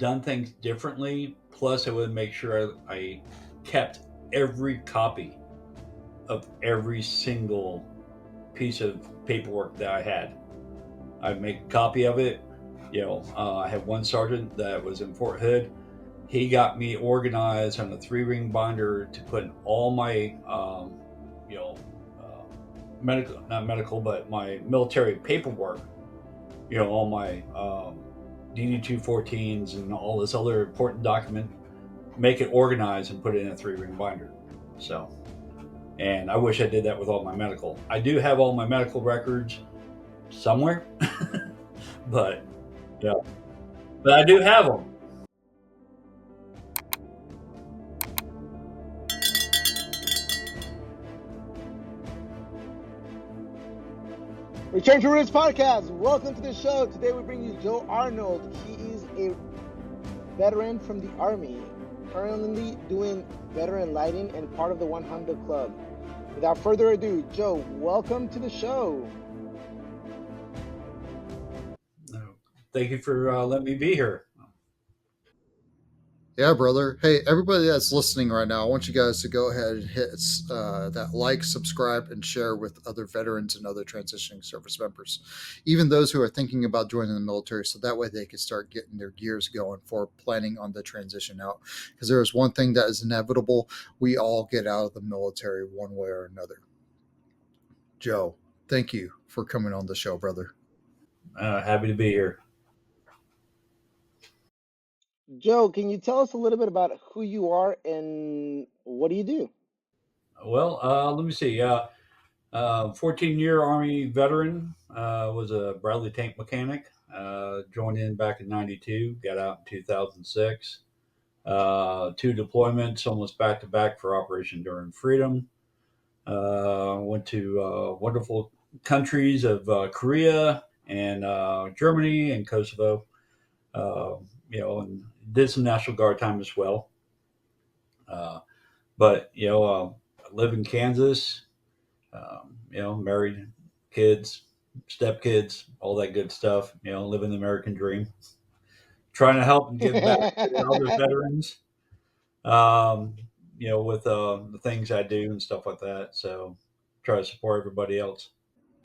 done things differently. Plus, I would make sure I kept every copy of every single piece of paperwork that I had. I'd make a copy of it. I had one sergeant that was in Fort Hood. He got me organized on a 3-ring binder to put in all my, you know, not medical, but my military paperwork. All my DD-214s and all this other important document. Make it organized and put it in a 3-ring binder. So, and I wish I did that with all my medical. I do have all my medical records somewhere, but yeah, but I do have them. Return to Roots Podcast. Welcome to the show. Today we bring you Joe Arnold. He is a veteran from the Army, currently doing veteran enlightening and part of the 100 Club. Without further ado, Joe, welcome to the show. Thank you for letting me be here. Yeah, brother. Hey, everybody that's listening right now, I want you guys to go ahead and hit that like, subscribe, and share with other veterans and other transitioning service members, even those who are thinking about joining the military, so that way they can start getting their gears going for planning on the transition out. Because there is one thing that is inevitable. We all get out of the military one way or another. Joe, thank you for coming on the show, brother. Happy to be here. Joe, can you tell us a little bit about who you are and what do you do? Well, let me see. 14-year Army veteran, was a Bradley tank mechanic. Joined in back in '92, got out in 2006. 2 deployments, almost back to back for Operation Enduring Freedom. Went to wonderful countries of Korea and Germany and Kosovo. And did some National Guard time as well. But I live in Kansas. Married, kids, stepkids, all that good stuff. Living the American dream. Trying to help and give back to other veterans. With the things I do and stuff like that. So try to support everybody else.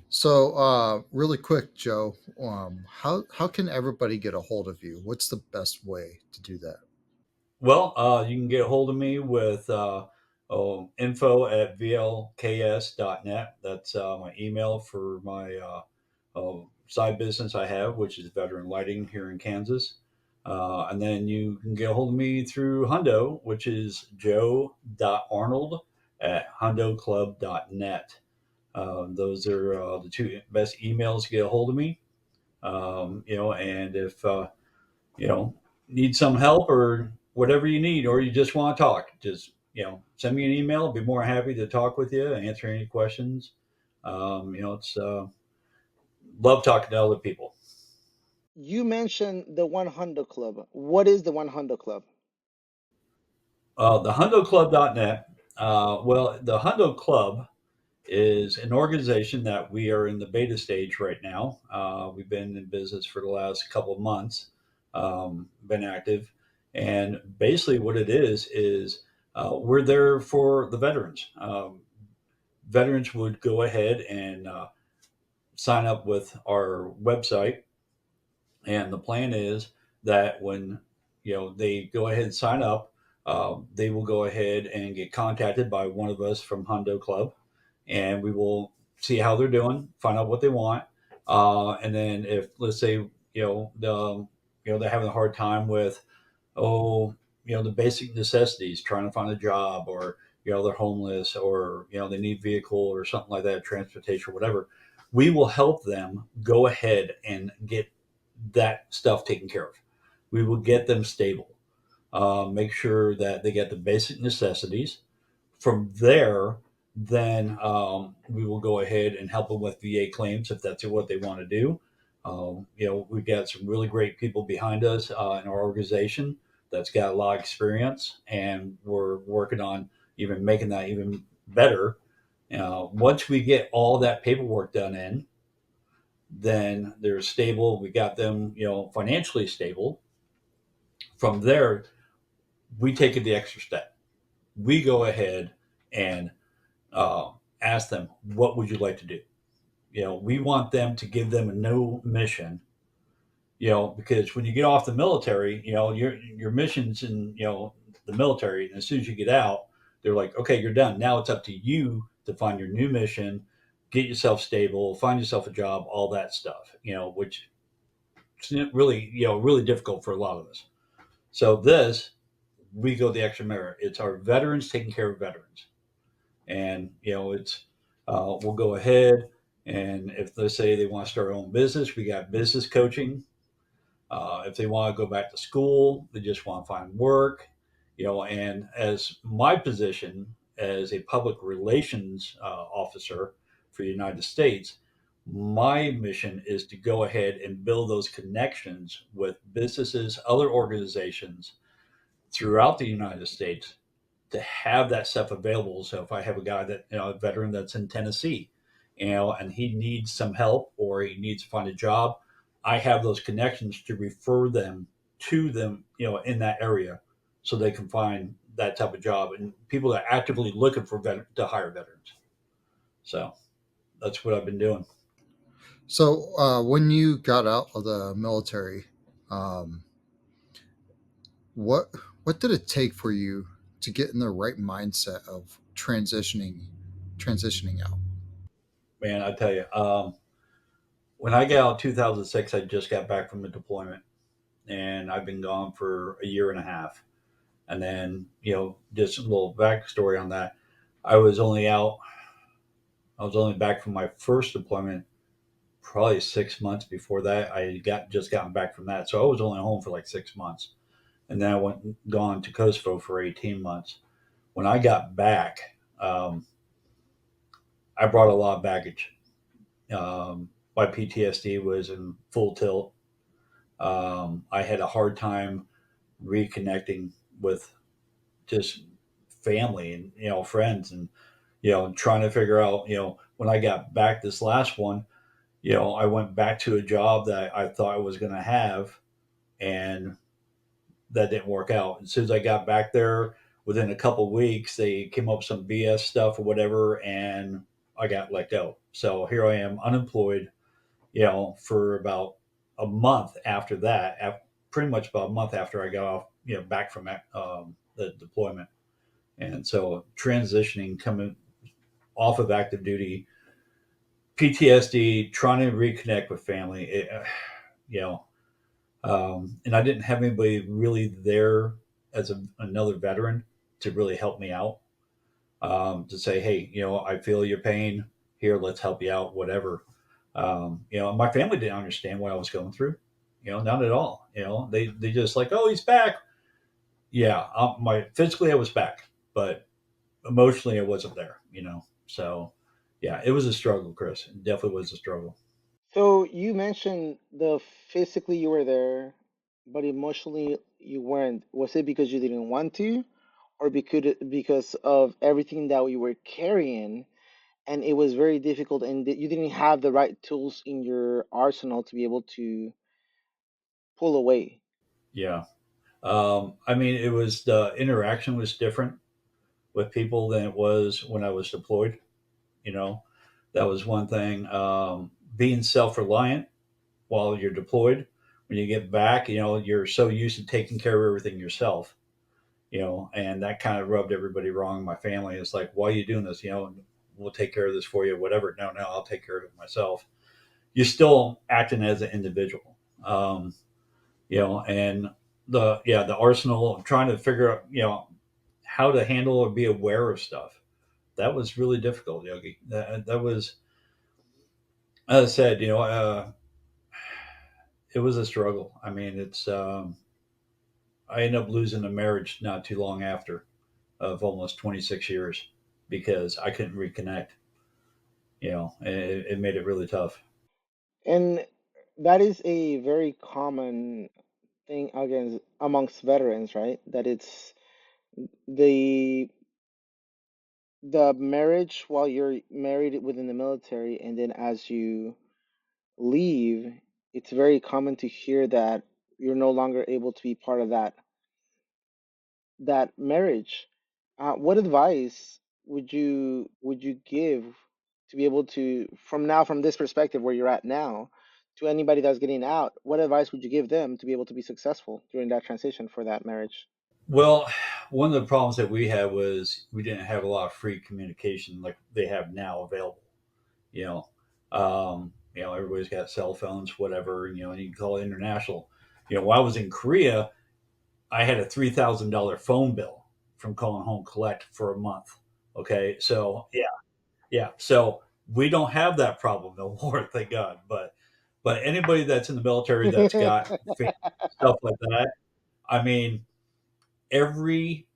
So, really quick, Joe, how can everybody get a hold of you? What's the best way to do that? Well, you can get a hold of me with info@vlks.net. That's my email for my side business I have, which is Veteran Lighting here in Kansas. And then you can get a hold of me through Hundo, which is joe.arnold@hundoclub.net. Those are the 2 best emails to get a hold of me. And if need some help or whatever you need, or you just want to talk, just send me an email. I'll be more happy to talk with you, answer any questions. It's love talking to other people. You mentioned the 100 Club. What is the 100 Club? The HundoClub.net. Well, the Hundo Club is an organization that we are in the beta stage right now. We've been in business for the last couple of months, been active. And basically, what it is we're there for the veterans. Veterans would go ahead and sign up with our website. And the plan is that when they go ahead and sign up, they will go ahead and get contacted by one of us from Hundo Club, and we will see how they're doing, find out what they want, and then if, let's say, they're having a hard time with the basic necessities, trying to find a job, or they're homeless, or they need vehicle or something like that, transportation, whatever, we will help them go ahead and get that stuff taken care of. We will get them stable, make sure that they get the basic necessities. From there, then we will go ahead and help them with VA claims if that's what they want to do. We've got some really great people behind us in our organization that's got a lot of experience, and we're working on even making that even better. Once we get all that paperwork done in, then they're stable. We got them, financially stable. From there, we take it the extra step. We go ahead and uh, ask them, what would you like to do? We want them to give them a new mission. Because when you get off the military, your missions in the military, and as soon as you get out, they're like, okay, you're done. Now it's up to you to find your new mission, get yourself stable, find yourself a job, all that stuff. Which is really really difficult for a lot of us. So this, we go the extra mile. It's our veterans taking care of veterans, and it's we'll go ahead, and if they say they want to start their own business, we got business coaching. If they want to go back to school, they just want to find work, and as my position as a public relations officer for the United States, my mission is to go ahead and build those connections with businesses, other organizations throughout the United States to have that stuff available. So if I have a guy that, a veteran that's in Tennessee, and he needs some help or he needs to find a job, I have those connections to refer them to them, in that area, so they can find that type of job, and people that are actively looking for to hire veterans. So that's what I've been doing. So, when you got out of the military, um, what what did it take for you to get in the right mindset of transitioning out? Man, I tell you, when I got out in 2006, I just got back from the deployment, and I've been gone for a year and a half. And then, just a little backstory on that. I was only out, I was only back from my first deployment probably 6 months before that. I just gotten back from that. So I was only home for like 6 months. And then I went gone to Kosovo for 18 months. When I got back, I brought a lot of baggage. My PTSD was in full tilt. I had a hard time reconnecting with just family and friends, and trying to figure out, when I got back this last one, I went back to a job that I thought I was going to have, and that didn't work out. As soon as I got back there, within a couple of weeks, they came up with some BS stuff or whatever, and I got let go. So here I am, unemployed, for about a month after that, pretty much about a month after I got off, back from the deployment. And so transitioning, coming off of active duty, PTSD, trying to reconnect with family, you know, and I didn't have anybody really there as another veteran to really help me out, to say, hey, I feel your pain here. Let's help you out, whatever. My family didn't understand what I was going through, not at all. They just like, oh, he's back. Yeah, my physically I was back, but emotionally I wasn't there. So yeah, it was a struggle, Chris. It definitely was a struggle. So you mentioned the physically you were there, but emotionally you weren't. Was it because you didn't want to, or because of everything that you were carrying, and it was very difficult, and that you didn't have the right tools in your arsenal to be able to pull away? Yeah. I mean, it was the interaction was different with people than it was when I was deployed. You know, that was one thing. Being self reliant while you're deployed, when you get back, you're so used to taking care of everything yourself, and that kind of rubbed everybody wrong. My family is like, why are you doing this? We'll take care of this for you, whatever. No, no, I'll take care of it myself. You're still acting as an individual. And the arsenal of trying to figure out, how to handle or be aware of stuff. That was really difficult, Yogi. That was, as I said, it was a struggle. I mean, I ended up losing a marriage not too long after, of almost 26 years, because I couldn't reconnect. It made it really tough. And that is a very common thing against amongst veterans, right? That it's the the marriage while you're married within the military, and then as you leave, it's very common to hear that you're no longer able to be part of that. that marriage, what advice would you give to be able to, from this perspective where you're at now, to anybody that's getting out? What advice would you give them to be able to be successful during that transition for that marriage? Well, one of the problems that we had was we didn't have a lot of free communication like they have now available. You know, everybody's got cell phones, whatever. And you can call it international. While I was in Korea, I had a $3,000 phone bill from calling home collect for a month. Okay, so yeah, yeah. So we don't have that problem no more, thank God. But anybody that's in the military that's got family, stuff like that, I mean, every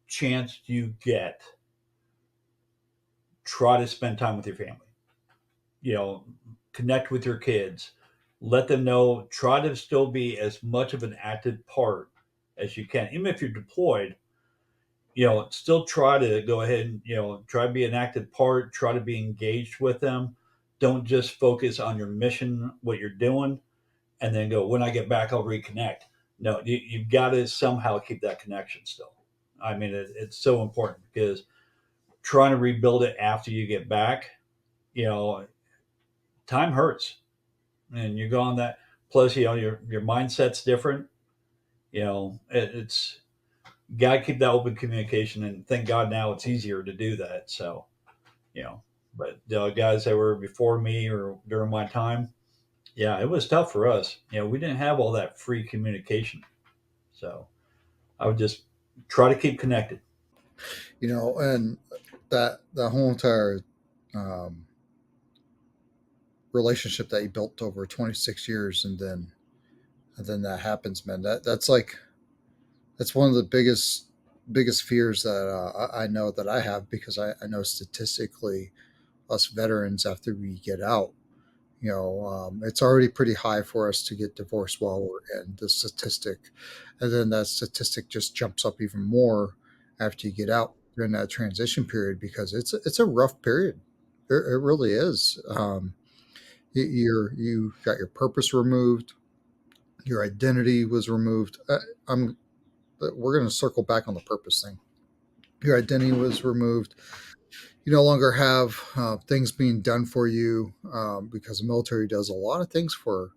chance you get, try to spend time with your family. You know, connect with your kids, let them know. Try to still be as much of an active part as you can, even if you're deployed. Still try to go ahead and try to be an active part. Try to be engaged with them. Don't just focus on your mission, what you're doing, and then go, when I get back, I'll reconnect. No, you've got to somehow keep that connection still. I mean, it's so important because trying to rebuild it after you get back, you know, time hurts, and you're going that. Plus, your mindset's different. It's got to keep that open communication, and thank God now it's easier to do that. So, you know, but the guys that were before me or during my time, yeah, it was tough for us. We didn't have all that free communication. So I would just try to keep connected. And that whole entire um, relationship that you built over 26 years, and then that happens, man. That's one of the biggest fears that I know that I have, because I know statistically, us veterans, after we get out, it's already pretty high for us to get divorced while we're in the statistic, and then that statistic just jumps up even more after you get out during that transition period, because it's a rough period. It really is. You got your purpose removed, your identity was removed. I'm We're going to circle back on the purpose thing. Your identity was removed. You no longer have things being done for you, because the military does a lot of things for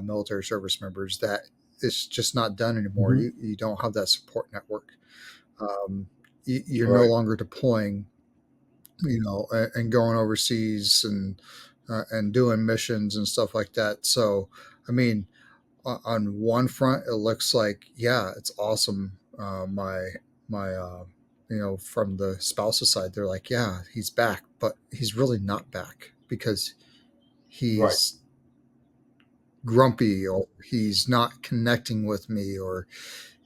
military service members that it's just not done anymore. Mm-hmm. You don't have that support network. You're no Right. longer deploying, and going overseas, and doing missions and stuff like that. So, I mean, on one front, it looks like, yeah, it's awesome. From the spouse's side, they're like, yeah, he's back, but he's really not back, because Right. he's grumpy, or he's not connecting with me, or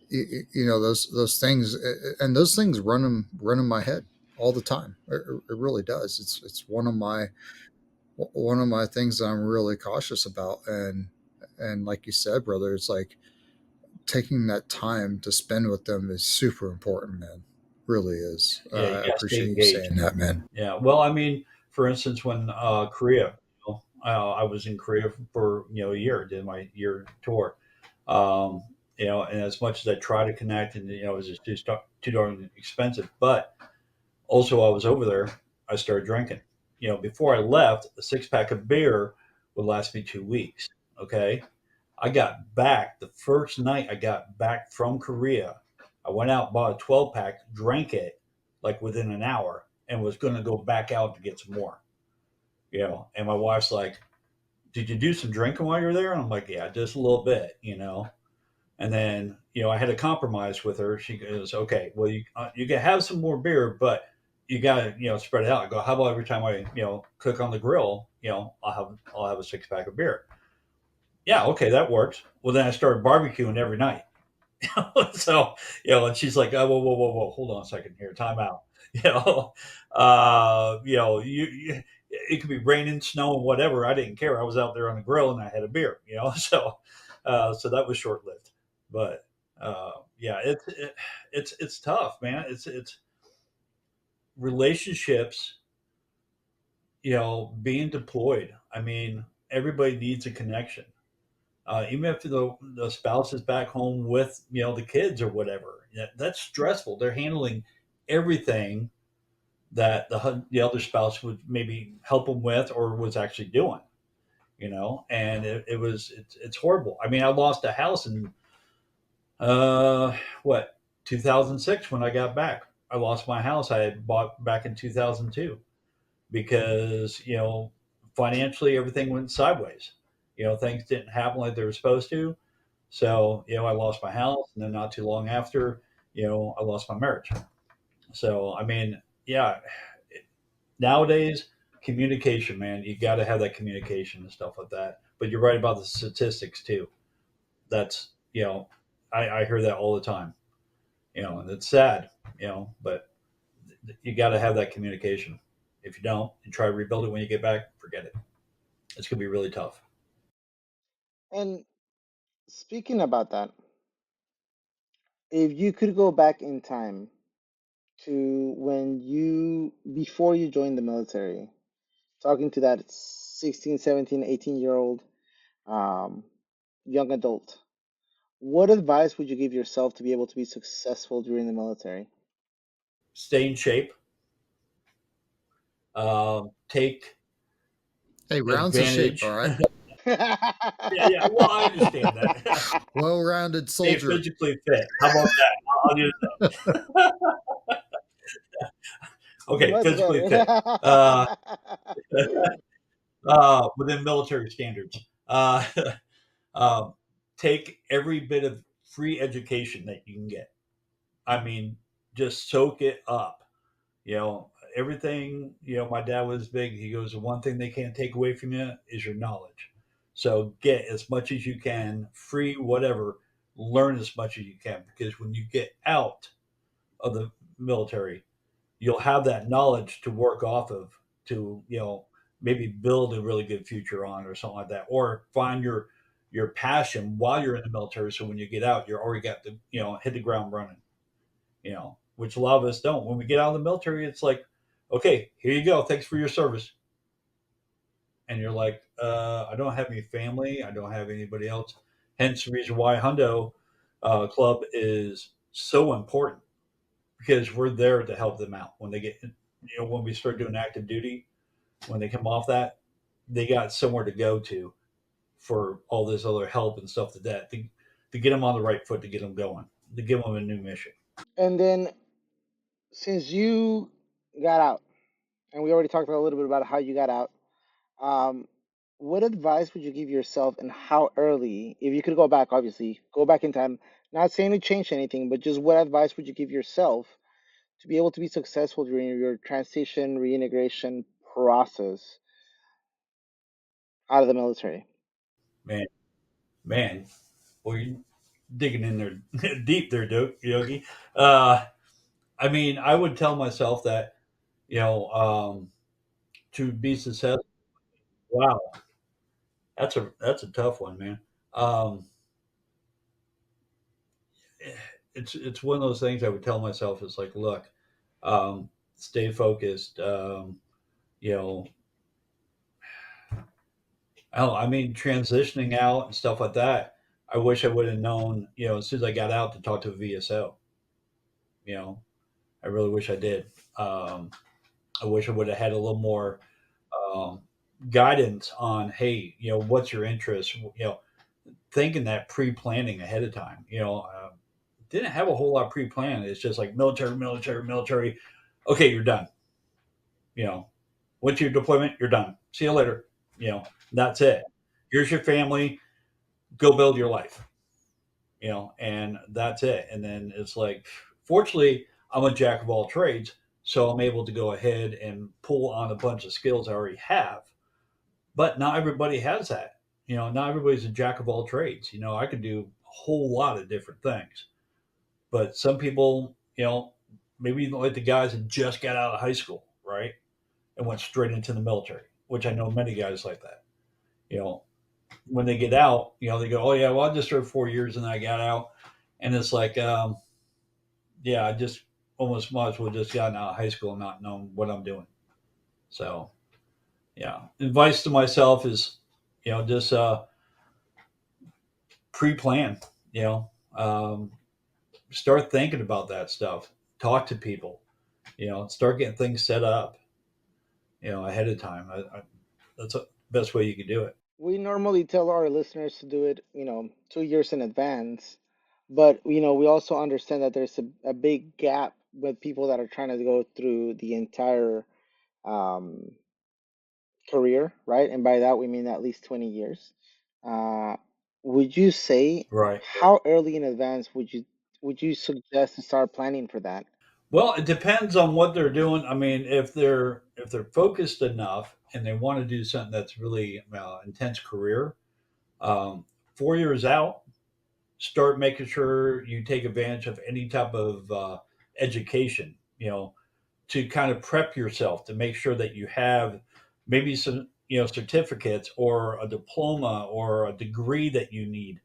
those things, and those things run in my head all the time. It really does. It's one of my things that I'm really cautious about, and like you said, brother, it's like taking that time to spend with them is super important, man. Really is. Yeah, you I got to stay appreciate you engaged. saying that, man. Yeah. Well, I mean, for instance, when Korea, I was in Korea for a year, did my year tour. Um, and as much as I try to connect, and it was just too darn expensive. But also, I was over there, I started drinking. Before I left, a 6 pack of beer would last me 2 weeks. Okay, I got back the first night I got back from Korea. I went out, bought a 12 pack, drank it like within an hour, and was going to go back out to get some more. And my wife's like, "Did you do some drinking while you were there?" And I'm like, "Yeah, just a little bit." And then I had a compromise with her. She goes, "Okay, well you can have some more beer, but you got to spread it out." I go, "How about every time I cook on the grill, I'll have a 6 pack of beer." Yeah, okay, that works. Well, then I started barbecuing every night. So, and she's like, "Oh, whoa, whoa, whoa, whoa, hold on a second here, time out." You know, it could be raining, snowing, whatever. I didn't care. I was out there on the grill and I had a beer. So that was short lived. But yeah, it's tough, man. It's relationships. Being deployed. I mean, everybody needs a connection. even if the spouse is back home with the kids or whatever. That's stressful. They're handling everything that the other spouse would maybe help them with or was actually doing. And it's horrible. I mean, I lost a house in what 2006 when I got back. I lost my house I had bought back in 2002 because financially everything went sideways. Things didn't happen like they were supposed to. So I lost my house, and then not too long after, I lost my marriage. So I mean, yeah, nowadays communication, man, you got to have that communication and stuff like that. But you're right about the statistics too. That's I hear that all the time. And it's sad. But you got to have that communication. If you don't, and try to rebuild it when you get back, forget it. It's gonna be really tough. And speaking about that, if you could go back in time to when before you joined the military, talking to that 16, 17, 18-year-old um, young adult, what advice would you give yourself to be able to be successful during the military? Stay in shape. Take Hey, rounds of shape, all advantage. right. Yeah, yeah. Well, I understand that. Well-rounded Stay soldier. physically fit. How about that? I'll use that. Okay, Much physically better. fit. Within military standards. Um, take every bit of free education that you can get. I mean, just soak it up. Everything. My dad was big. He goes, the one thing they can't take away from you is your knowledge. So get as much as you can, free, whatever. Learn as much as you can, because when you get out of the military, you'll have that knowledge to work off of to maybe build a really good future on or something like that, or find your passion while you're in the military, so when you get out you're already got the hit the ground running, which a lot of us don't. When we get out of the military, it's like, okay, here you go, thanks for your service. And you're like, I don't have any family, I don't have anybody else. Hence the reason why Hundo Club is so important, because we're there to help them out when they get, when we start doing active duty, when they come off that, they got somewhere to go to for all this other help and stuff to get them on the right foot, to get them going, to give them a new mission. And then, since you got out, and we already talked a little bit about how you got out, um, what advice would you give yourself, and how early, if you could go back, obviously, go back in time, not saying to change anything, but just what advice would you give yourself to be able to be successful during your transition, reintegration process out of the military? Man, man, well, you're digging in there deep there, Yogi. Uh, I mean, I would tell myself that, to be successful. Wow, that's a tough one, man. Um, it's one of those things I would tell myself is like, look, stay focused. You know, I mean, transitioning out and stuff like that. I wish I would have known, as soon as I got out, to talk to a VSO. You know, I really wish I did. I wish I would have had a little more um, guidance on, hey, what's your interest? Thinking that pre-planning ahead of time. Didn't have a whole lot pre-planned. It's just like military, military, military. Okay, you're done. You know, once your deployment, you're done. See you later. That's it. Here's your family. Go build your life. And that's it. And then it's like, fortunately, I'm a jack of all trades, so I'm able to go ahead and pull on a bunch of skills I already have. But not everybody has that. Not everybody's a jack of all trades. I could do a whole lot of different things. But some people, maybe like the guys that just got out of high school, right? And went straight into the military, which I know many guys like that. You know, when they get out, they go, oh, yeah, well, I just served 4 years and I got out. And it's like, yeah, I just almost might as well just gotten out of high school and not knowing what I'm doing. So, yeah, advice to myself is, just pre-plan. You know, start thinking about that stuff. Talk to people. You know, start getting things set up. You know, ahead of time. That's the best way you can do it. We normally tell our listeners to do it, 2 years in advance, but we also understand that there's a big gap with people that are trying to go through the entire um, career, right? And by that we mean at least 20 years. Uh, would you say Right. how early in advance would you suggest to start planning for that? Well, it depends on what they're doing. I mean, if they're focused enough and they want to do something that's really intense career, um, 4 years out, start making sure you take advantage of any type of education. You know, to kind of prep yourself to make sure that you have maybe some certificates or a diploma or a degree that you need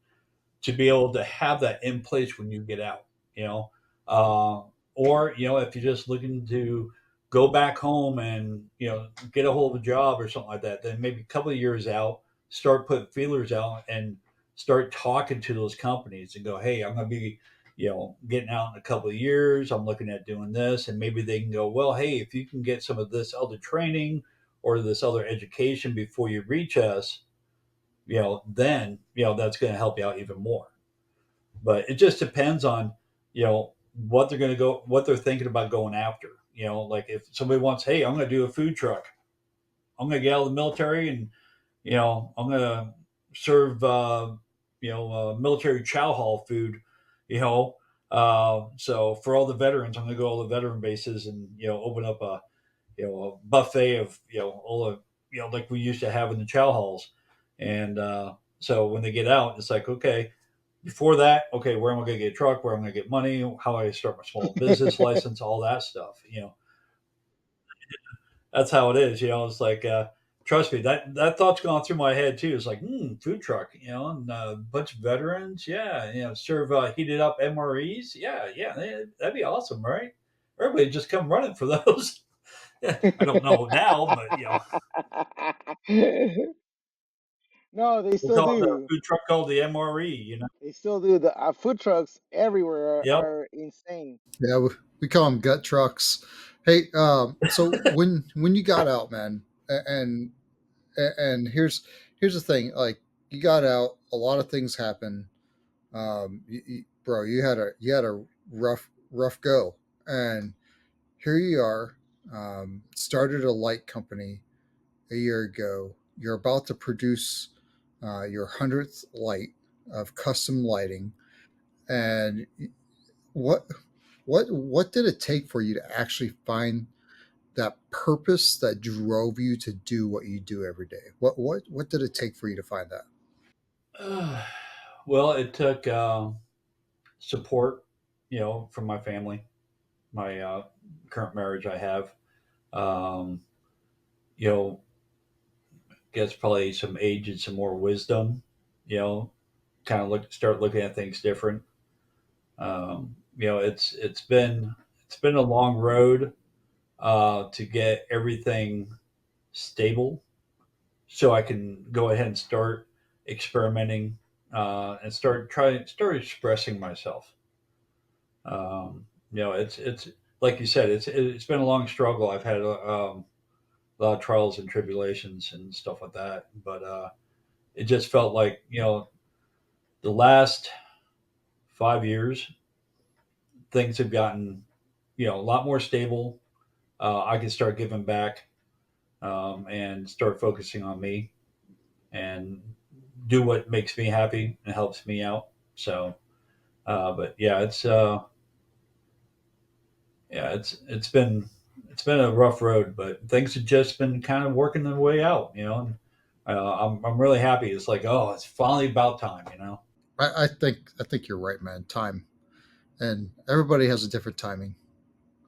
to be able to have that in place when you get out, you know. Uh, or, if you're just looking to go back home and, get a hold of a job or something like that, then maybe a couple of years out, start putting feelers out and start talking to those companies and go, hey, I'm going to be, getting out in a couple of years. I'm looking at doing this. And maybe they can go, well, hey, if you can get some of this other training or this other education before you reach us, then, that's going to help you out even more. But it just depends on, what they're thinking about going after. Like if somebody wants, hey, I'm going to do a food truck. I'm going to get out of the military and, I'm going to serve, military chow hall food, you know. So for all the veterans, I'm going to go to all the veteran bases and, open up a buffet of, all the, like we used to have in the chow halls. And so when they get out, it's like, okay, before that, okay, where am I going to get a truck? Where am I going to get money? How do I start my small business license? All that stuff. That's how it is. It's like, trust me, that thought's gone through my head too. It's like, food truck, and a bunch of veterans. Yeah. Serve heated up MREs. Yeah. Yeah. That'd be awesome, right? Everybody just come running for those. I don't know now, but, No, they we'll still call it the do. food truck called the MRE. They still do. The food trucks everywhere Yep. are insane. Yeah, we call them gut trucks. Hey, so when you got out, man, and and here's the thing, like you got out, a lot of things happen. Bro, you had a rough go, and here you are, started a light company a year ago. You're about to produce your 100th light of custom lighting, and what what did it take for you to actually find that purpose that drove you to do what you do every day? What did it take for you to find that? Well, it took support, from my family, my current marriage I have. Um, you know, guess probably some age and some more wisdom. You know, kind of start looking at things different. It's been a long road to get everything stable, so I can go ahead and start experimenting and start expressing myself. It's like you said, it's been a long struggle. I've had a lot of trials and tribulations and stuff like that, but it just felt like the last 5 years things have gotten a lot more stable. I can start giving back and start focusing on me and do what makes me happy and helps me out. So, but it's been a rough road, but things have just been kind of working their way out. And, I'm really happy. It's like, oh, it's finally about time. I think you're right, man. Time, and everybody has a different timing.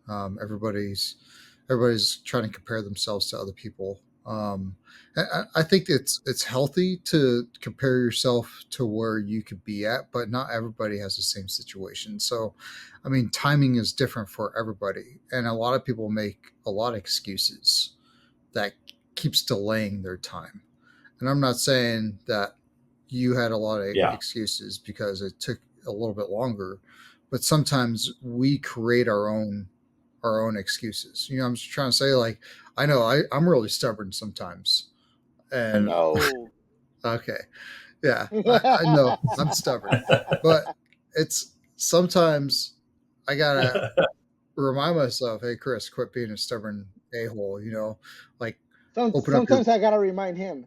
Um, everybody's everybody's trying to compare themselves to other people. I think it's healthy to compare yourself to where you could be at, but not everybody has the same situation. So, I mean, timing is different for everybody, and a lot of people make a lot of excuses that keeps delaying their time. And I'm not saying that you had a lot of Yeah. excuses because it took a little bit longer. But sometimes we create our own excuses. I'm just trying to say, like, I know I'm really stubborn sometimes. And No. okay, yeah, I know I'm stubborn, but it's sometimes I gotta remind myself, hey, Chris, quit being a stubborn a-hole, like open up your, Sometimes I gotta remind him.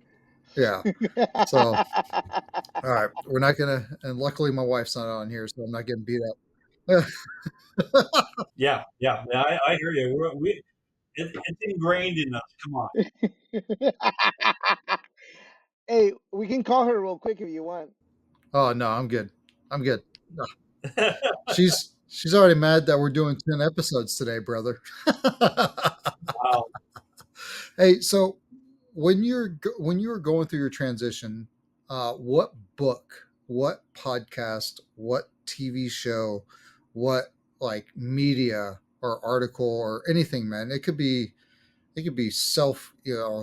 yeah. So, all right, we're not gonna, and luckily my wife's not on here, so I'm not getting beat up. Yeah, yeah, yeah, I hear you. It's ingrained in us. Come on. Hey, we can call her real quick if you want. Oh no, I'm good. I'm good. No, she's already mad that we're doing 10 episodes today, brother. Wow. Hey, so when you were going through your transition, what book, what podcast, what TV show, what like media or article or anything, man? It could be self,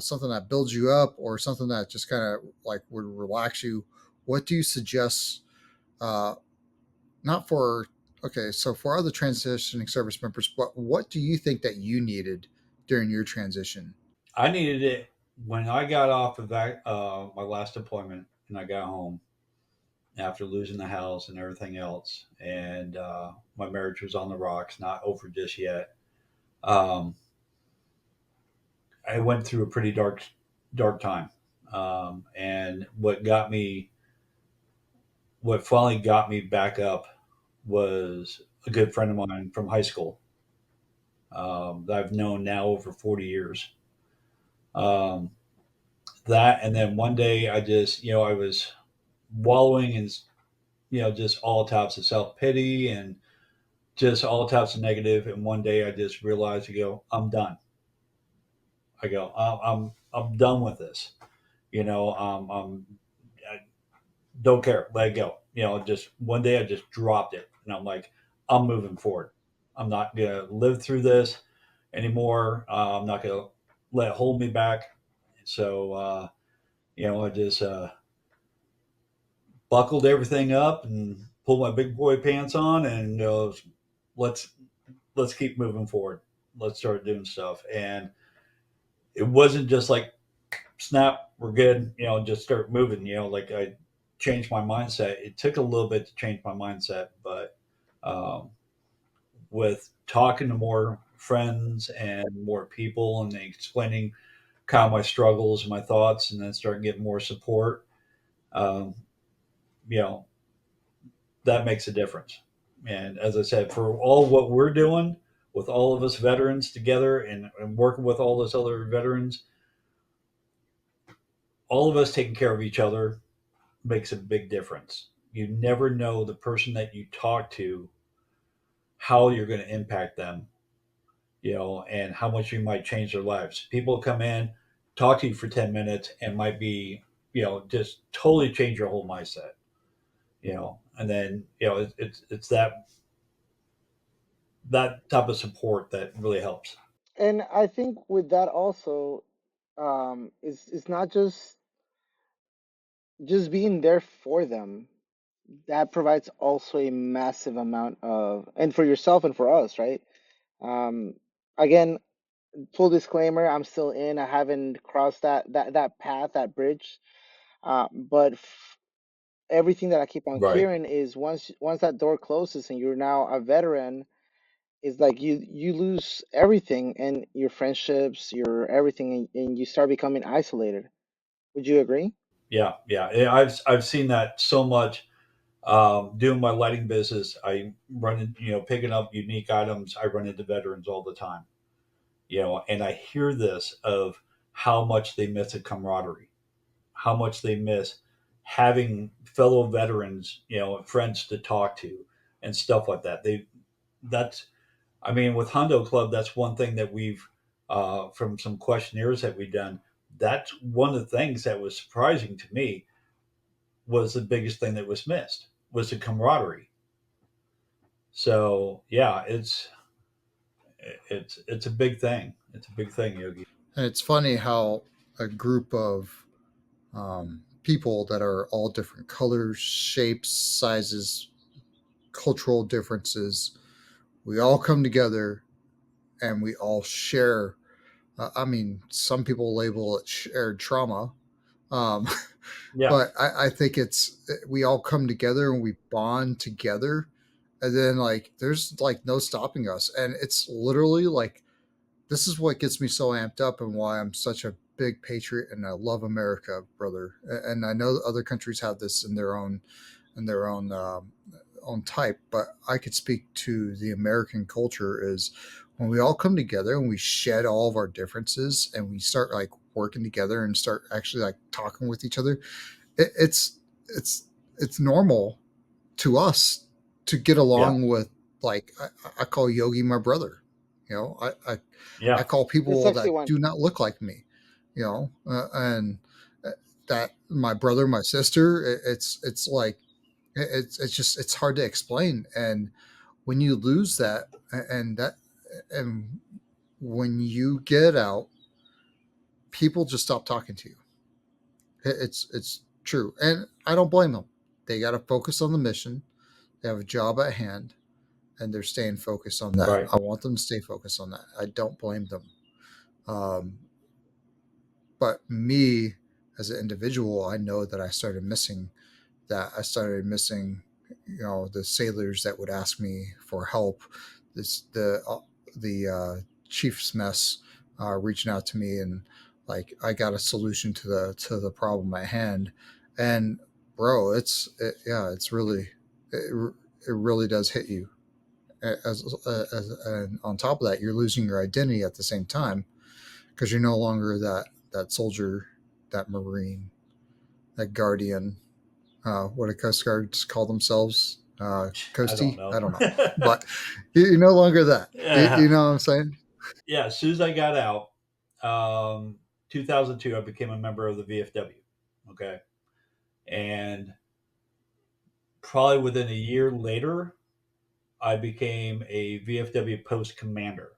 something that builds you up or something that just kind of like would relax you. What do you suggest? Uh, Not for okay, so for other transitioning service members, but what do you think that you needed during your transition? I needed it when I got off of that my last deployment and I got home after losing the house and everything else, and my marriage was on the rocks, not over just yet. Um, I went through a pretty dark time, and what finally got me back up was a good friend of mine from high school that I've known now over 40 years. Um, that, and then one day I just, I was wallowing in, just all types of self pity and just all types of negative. And one day I just realized, I'm done. I go, I'm done with this. I don't care. Let it go. Just one day I just dropped it, and I'm like, I'm moving forward. I'm not gonna live through this anymore. I'm not gonna let it hold me back. So, I just buckled everything up and pulled my big boy pants on, and let's let's keep moving forward. Let's start doing stuff. And it wasn't just like snap, we're good, just start moving. Like I changed my mindset. It took a little bit to change my mindset, but um, with talking to more friends and more people and explaining kind of my struggles and my thoughts, and then start getting more support, um, you know, that makes a difference. And as I said, for all what we're doing with all of us veterans together and working with all those other veterans, all of us taking care of each other makes a big difference. You never know the person that you talk to, how you're going to impact them, and how much you might change their lives. People come in, talk to you for 10 minutes and might be, just totally change your whole mindset, and then, it's that type of support that really helps. And I think with that also, it's not just being there for them. That provides also a massive amount of, and for yourself and for us, right? Um, Again, full disclaimer, I'm still in. I haven't crossed that path, that bridge. But everything that I keep on Right. hearing is once that door closes and you're now a veteran, is like you lose everything and your friendships, your everything, and you start becoming isolated. Would you agree? Yeah. Yeah. I've seen that so much. Doing my lighting business, I run in, picking up unique items. I run into veterans all the time, and I hear this of how much they miss a camaraderie, how much they miss having fellow veterans, friends to talk to and stuff like that. That's, I mean, with Hondo Club, that's one thing that we've, from some questionnaires that we've done, that's one of the things that was surprising to me was the biggest thing that was missed was the camaraderie. So yeah, it's a big thing. It's a big thing, Yogi. And it's funny how a group of people that are all different colors, shapes, sizes, cultural differences. We all come together and we all share. I mean, some people label it shared trauma, um, Yeah. but I think it's we all come together and we bond together, and then like there's like no stopping us, and it's literally like this is what gets me so amped up and why I'm such a big patriot and I love America, brother. And I know other countries have this in their own type, but I could speak to the American culture is when we all come together and we shed all of our differences and we start like working together and start actually like talking with each other. It, it's it's normal to us to get Yeah. along with like I call Yogi my brother. You know, I Yeah. call The people sexy that one. do not look like me. You know, and that my brother, my sister. It's like it's just it's hard to explain. And when you lose that, and that, and when you get out, people just stop talking to you. It's true, and I don't blame them. They got to focus on the mission. They have a job at hand, and they're staying focused on that. Right. I want them to stay focused on that. I don't blame them. Um, but me as an individual, I know that I started missing that. I started missing, you know, the sailors that would ask me for help. This the chief's mess reaching out to me and like I got a solution to the problem at hand. And bro, yeah, it's really it, it really does hit you. And on top of that, you're losing your identity at the same time because you're no longer that soldier, that marine, that guardian. What do Coast Guards call themselves? I don't Coastie? I know. don't know, but you're no longer that. You Yeah. know what I'm saying? Yeah. As soon as I got out, 2002, I became a member of the VFW. Okay. And probably within a year later, I became a VFW post commander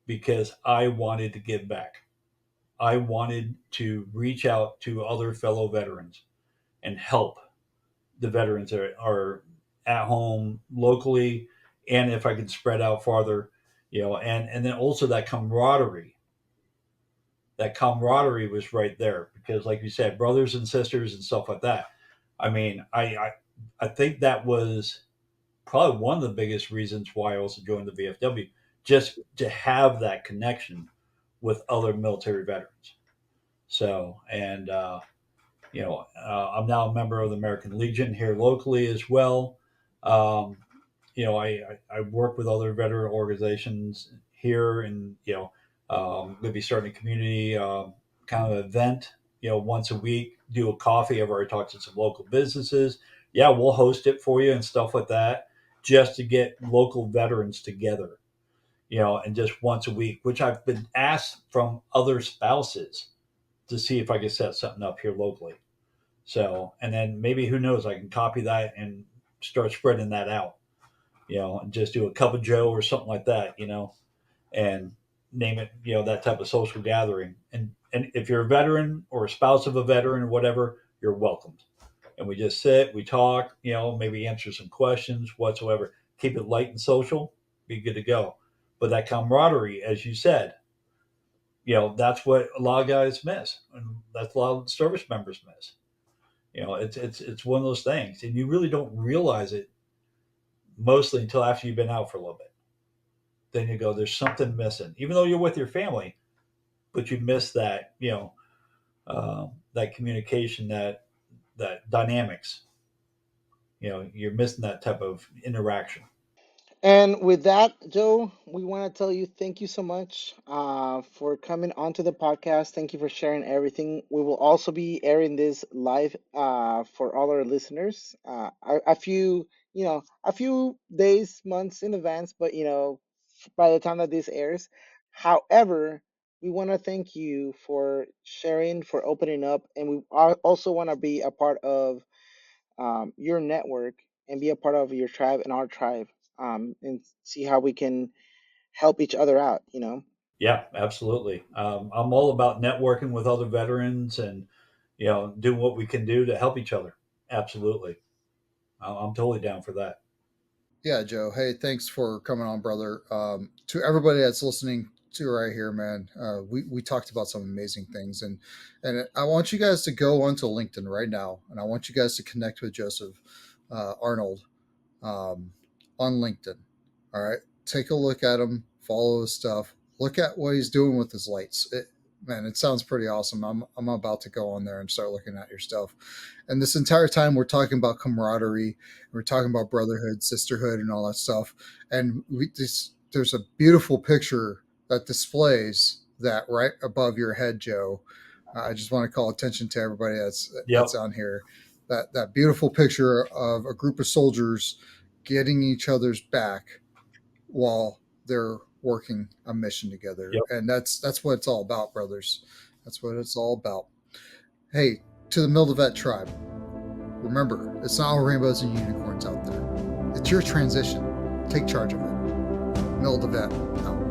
because I wanted to give back. I wanted to reach out to other fellow veterans and help the veterans that are at home locally, and if I could spread out farther, and then also that camaraderie was right there because, like you said, brothers and sisters and stuff like that. I mean, I think that was probably one of the biggest reasons why I also joined the VFW, just to have that connection with other military veterans. So, and I'm now a member of the American Legion here locally as well. Um, I work with other veteran organizations here, and going to be starting a community kind of event. Once a week, do a coffee. I've already talked to some local businesses. Yeah, we'll host it for you and stuff like that, just to get local veterans together. And just once a week, which I've been asked from other spouses to see if I can set something up here locally. So, and then maybe who knows, I can copy that and start spreading that out, and just do a cup of Joe or something like that, and name it, that type of social gathering. And if you're a veteran or a spouse of a veteran or whatever, you're welcomed. And we just sit, we talk, maybe answer some questions whatsoever. Keep it light and social, be good to go. But that camaraderie, as you said, that's what a lot of guys miss, and that's a lot of service members miss. It's one of those things, and you really don't realize it mostly until after you've been out for a little bit. Then you go, "There's something missing," even though you're with your family, but you miss that, that communication, that dynamics. You're missing that type of interaction. And with that, Joe, we want to tell you thank you so much for coming onto the podcast. Thank you for sharing everything. We will also be airing this live for all our listeners a few, a few days, months in advance, but by the time that this airs. However, we want to thank you for sharing, for opening up, and we also want to be a part of your network and be a part of your tribe and our tribe, and see how we can help each other out. Yeah, absolutely. I'm all about networking with other veterans, and do what we can do to help each other. Absolutely. I'm totally down for that. Yeah, Joe. Hey, thanks for coming on, brother. To everybody that's listening to right here, man, we talked about some amazing things, and I want you guys to go onto LinkedIn right now, and I want you guys to connect with Joseph Arnold on LinkedIn. All right, take a look at him, follow his stuff, look at what he's doing with his lights. Man, it sounds pretty awesome. I'm about to go on there and start looking at your stuff. And this entire time, we're talking about camaraderie, we're talking about brotherhood, sisterhood, and all that stuff. And there's a beautiful picture that displays that right above your head, Joe. I just want to call attention to everybody that's on here. That beautiful picture of a group of soldiers getting each other's back while they're working a mission together. Yep. And that's what it's all about, brothers. That's what it's all about. Hey, to the Mil2Vet tribe, remember, it's not all rainbows and unicorns out there. It's your transition. Take charge of it. Mil2Vet out.